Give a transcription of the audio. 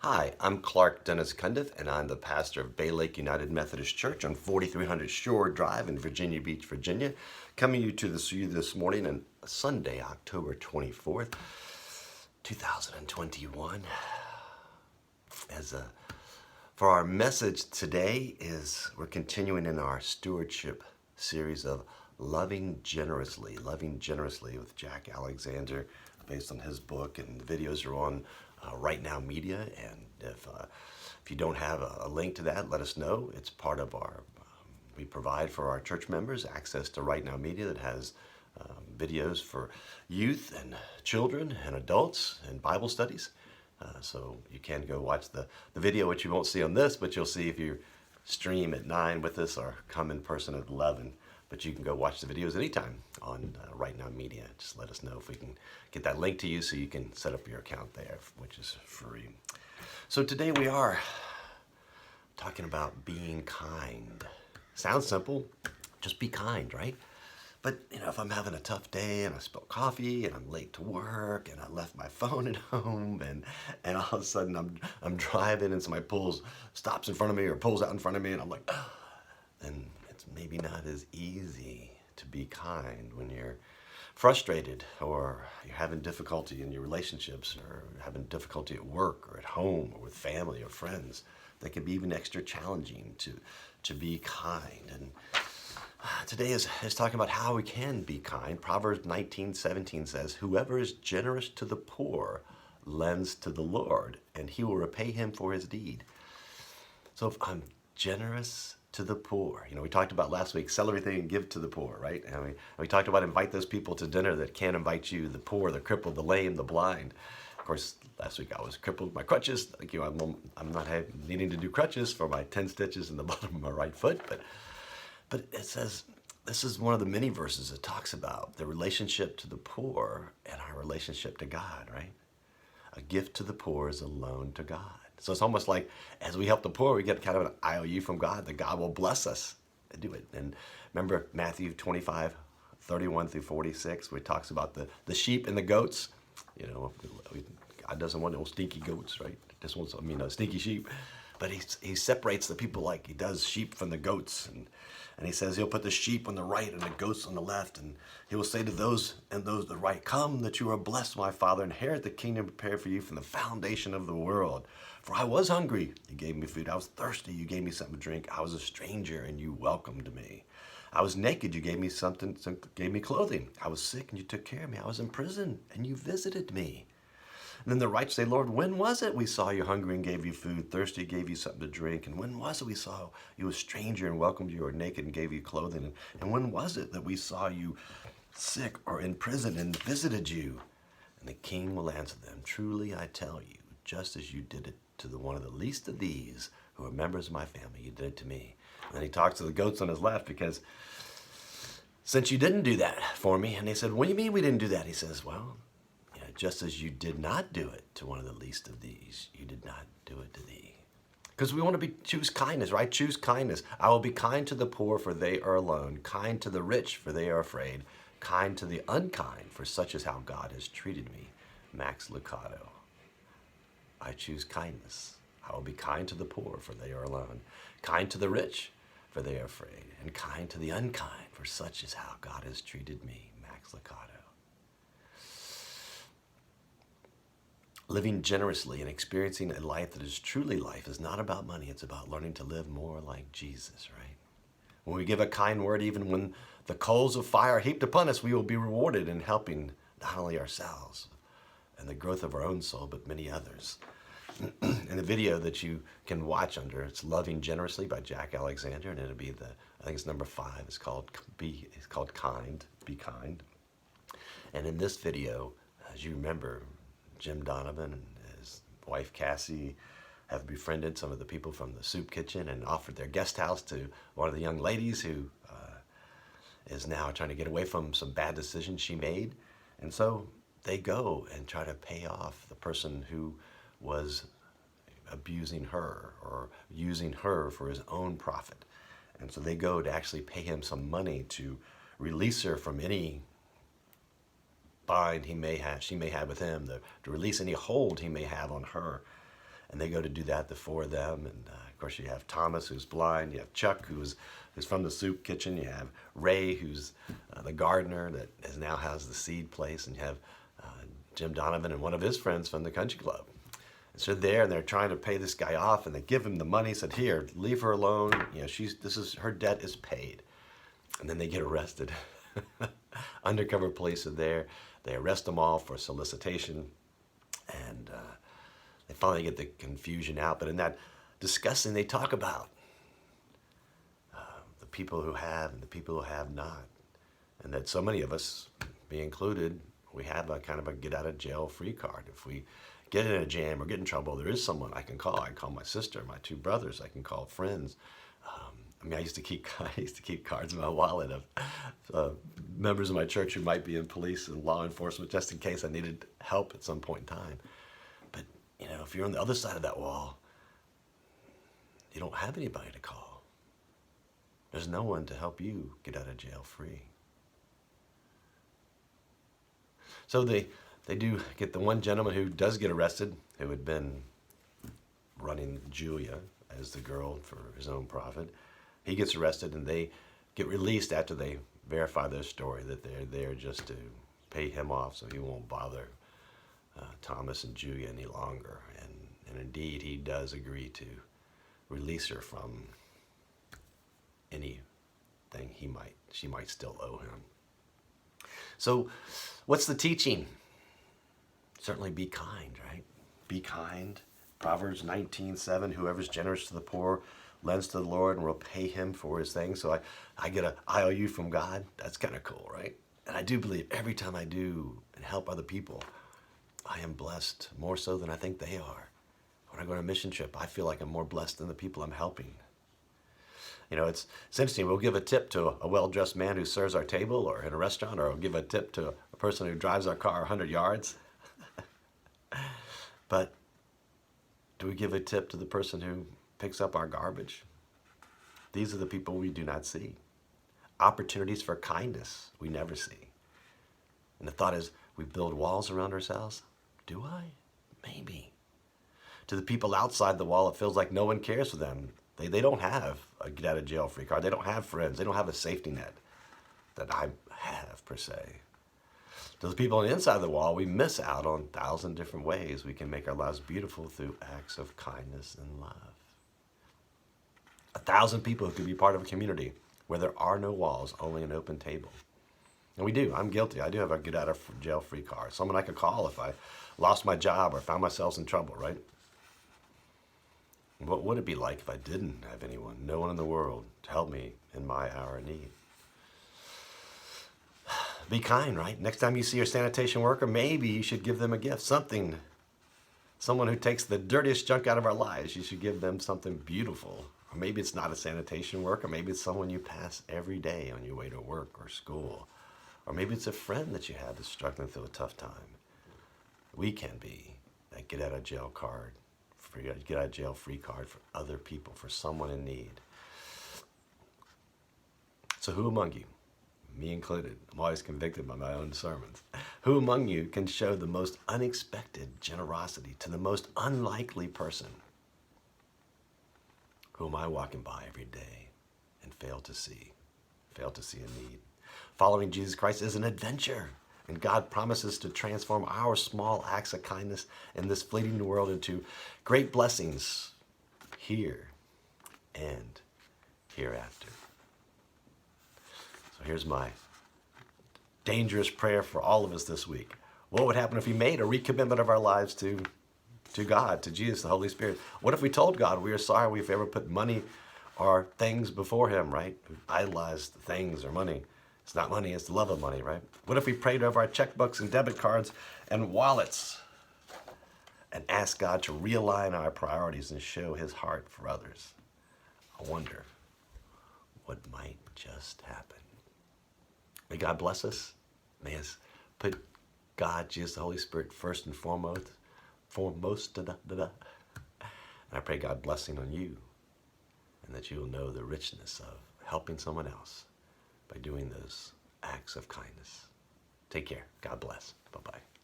Hi, I'm Clark Dennis Cundiff, and I'm the pastor of Bay Lake United Methodist Church on 4300 Shore Drive in Virginia Beach, Virginia. Coming to you this morning on Sunday, October 24th, 2021. For our message today we're continuing in our stewardship series of loving generously with Jack Alexander, based on his book, and the videos are on Right Now Media. And if you don't have a link to that, let us know. It's part of we provide for our church members access to Right Now Media that has videos for youth and children and adults and Bible studies. So you can go watch the video, which you won't see on this, but you'll see if you stream at 9 with us or come in person at 11. But you can go watch the videos anytime on Right Now Media. Just let us know if we can get that link to you so you can set up your account there, which is free. So today we are talking about being kind. Sounds simple, just be kind, right? But if I'm having a tough day and I spill coffee and I'm late to work and I left my phone at home and all of a sudden I'm driving and somebody stops in front of me or pulls out in front of me and I'm like, oh, then it's maybe not as easy to be kind when you're frustrated or you're having difficulty in your relationships or having difficulty at work or at home or with family or friends. That can be even extra challenging to be kind. And today is talking about how we can be kind. Proverbs 19:17 says, "Whoever is generous to the poor lends to the Lord, and he will repay him for his deed." So if I'm generous to the poor, we talked about last week, sell everything and give to the poor, right? And we talked about invite those people to dinner that can't invite you, the poor, the crippled, the lame, the blind. Of course, last week I was crippled with my crutches. I'm not needing to do crutches for my 10 stitches in the bottom of my right foot, but it says, this is one of the many verses that talks about the relationship to the poor and our relationship to God, right? A gift to the poor is a loan to God. So it's almost like as we help the poor, we get kind of an IOU from God that God will bless us to do it. And remember Matthew 25:31-46, where it talks about the sheep and the goats. God doesn't want no stinky goats, right? Just wants, stinky sheep. But he separates the people like he does sheep from the goats. And he says he'll put the sheep on the right and the goats on the left. And he will say to those on the right, "Come, that you are blessed, my Father, inherit the kingdom prepared for you from the foundation of the world. For I was hungry, you gave me food. I was thirsty, you gave me something to drink. I was a stranger, and you welcomed me. I was naked, you gave me gave me clothing. I was sick, and you took care of me. I was in prison, and you visited me." And then the righteous say, "Lord, when was it we saw you hungry and gave you food, thirsty, gave you something to drink? And when was it we saw you a stranger and welcomed you, or naked and gave you clothing? And when was it that we saw you sick or in prison and visited you?" And the king will answer them, "Truly I tell you, just as you did it to one of the least of these who are members of my family, you did it to me." And then he talks to the goats on his left because, "Since you didn't do that for me," and they said, "What do you mean we didn't do that?" He says, "Well, just as you did not do it to one of the least of these, you did not do it to thee." Because we want to choose kindness, right? Choose kindness. "I will be kind to the poor, for they are alone. Kind to the rich, for they are afraid. Kind to the unkind, for such is how God has treated me." Max Lucado. I choose kindness. "I will be kind to the poor, for they are alone. Kind to the rich, for they are afraid. And kind to the unkind, for such is how God has treated me." Max Lucado. Living generously and experiencing a life that is truly life is not about money. It's about learning to live more like Jesus, right? When we give a kind word, even when the coals of fire are heaped upon us, we will be rewarded in helping not only ourselves and the growth of our own soul, but many others. In the video that you can watch under, it's "Loving Generously" by Jack Alexander, and it'll be I think it's number 5. It's called Kind, Be Kind. And in this video, as you remember, Jim Donovan and his wife Cassie have befriended some of the people from the soup kitchen and offered their guest house to one of the young ladies who is now trying to get away from some bad decisions she made. And so they go and try to pay off the person who was abusing her or using her for his own profit. And so they go to actually pay him some money to release her from any bind she may have with him, to release any hold he may have on her. And they go to do that, the four of them. And of course, you have Thomas, who's blind. You have Chuck, who's from the soup kitchen. You have Ray, who's the gardener that now has the seed place. And you have Jim Donovan and one of his friends from the country club. And so they're there, and they're trying to pay this guy off, and they give him the money. Said, "Here, leave her alone. You know, her debt is paid." And then they get arrested. Undercover police are there. They arrest them all for solicitation, and they finally get the confusion out. But in that discussing, they talk about the people who have and the people who have not, and that so many of us, me included, we have a kind of a get out of jail free card. If we get in a jam or get in trouble, there is someone I can call. I can call my sister, my two brothers. I can call friends. I mean, I used to keep cards in my wallet of members of my church who might be in police and law enforcement, just in case I needed help at some point in time. But you know, if you're on the other side of that wall, you don't have anybody to call. There's no one to help you get out of jail free. So they do get the one gentleman who does get arrested, who had been running Julia as the girl for his own profit. He gets arrested, and they get released after they verify their story, that they're there just to pay him off so he won't bother Thomas and Julia any longer. And indeed, he does agree to release her from anything she might still owe him. So what's the teaching? Certainly be kind, right? Be kind. Proverbs 19:7, whoever's generous to the poor lends to the Lord and will pay him for his things. So I get a IOU from God. That's kind of cool, right? And I do believe every time I do and help other people, I am blessed more so than I think they are. When I go on a mission trip, I feel like I'm more blessed than the people I'm helping. You know, it's interesting. We'll give a tip to a well-dressed man who serves our table or in a restaurant, or we'll give a tip to a person who drives our car 100 yards. But do we give a tip to the person who picks up our garbage? These are the people we do not see. Opportunities for kindness we never see. And the thought is, we build walls around ourselves. Do I? Maybe. To the people outside the wall, it feels like no one cares for them. They don't have a get out of jail free card. They don't have friends. They don't have a safety net that I have, per se. To the people on the inside of the wall, we miss out on 1,000 different ways we can make our lives beautiful through acts of kindness and love. 1,000 people who could be part of a community where there are no walls, only an open table. And we do. I'm guilty. I do have a get out of jail free card. Someone I could call if I lost my job or found myself in trouble, right? What would it be like if I didn't have anyone, no one in the world, to help me in my hour of need? Be kind, right? Next time you see your sanitation worker, maybe you should give them a gift, something. Someone who takes the dirtiest junk out of our lives, you should give them something beautiful. Or maybe it's not a sanitation worker, maybe it's someone you pass every day on your way to work or school. Or maybe it's a friend that you have that's struggling through a tough time. We can be that get out of jail free card for other people, for someone in need. So who among you, me included, I'm always convicted by my own sermons, who among you can show the most unexpected generosity to the most unlikely person? Who am I walking by every day and fail to see a need? Following Jesus Christ is an adventure, and God promises to transform our small acts of kindness in this fleeting world into great blessings here and hereafter. So here's my dangerous prayer for all of us this week. What would happen if we made a recommitment of our lives to God, to Jesus, the Holy Spirit? What if we told God we are sorry we've ever put money or things before him, right? We've idolized things or money. It's not money, it's the love of money, right? What if we prayed over our checkbooks and debit cards and wallets and asked God to realign our priorities and show his heart for others? I wonder what might just happen. May God bless us. May us put God, Jesus, the Holy Spirit first and foremost. And I pray God blessing on you, and that you will know the richness of helping someone else by doing those acts of kindness. Take care. God bless. Bye-bye.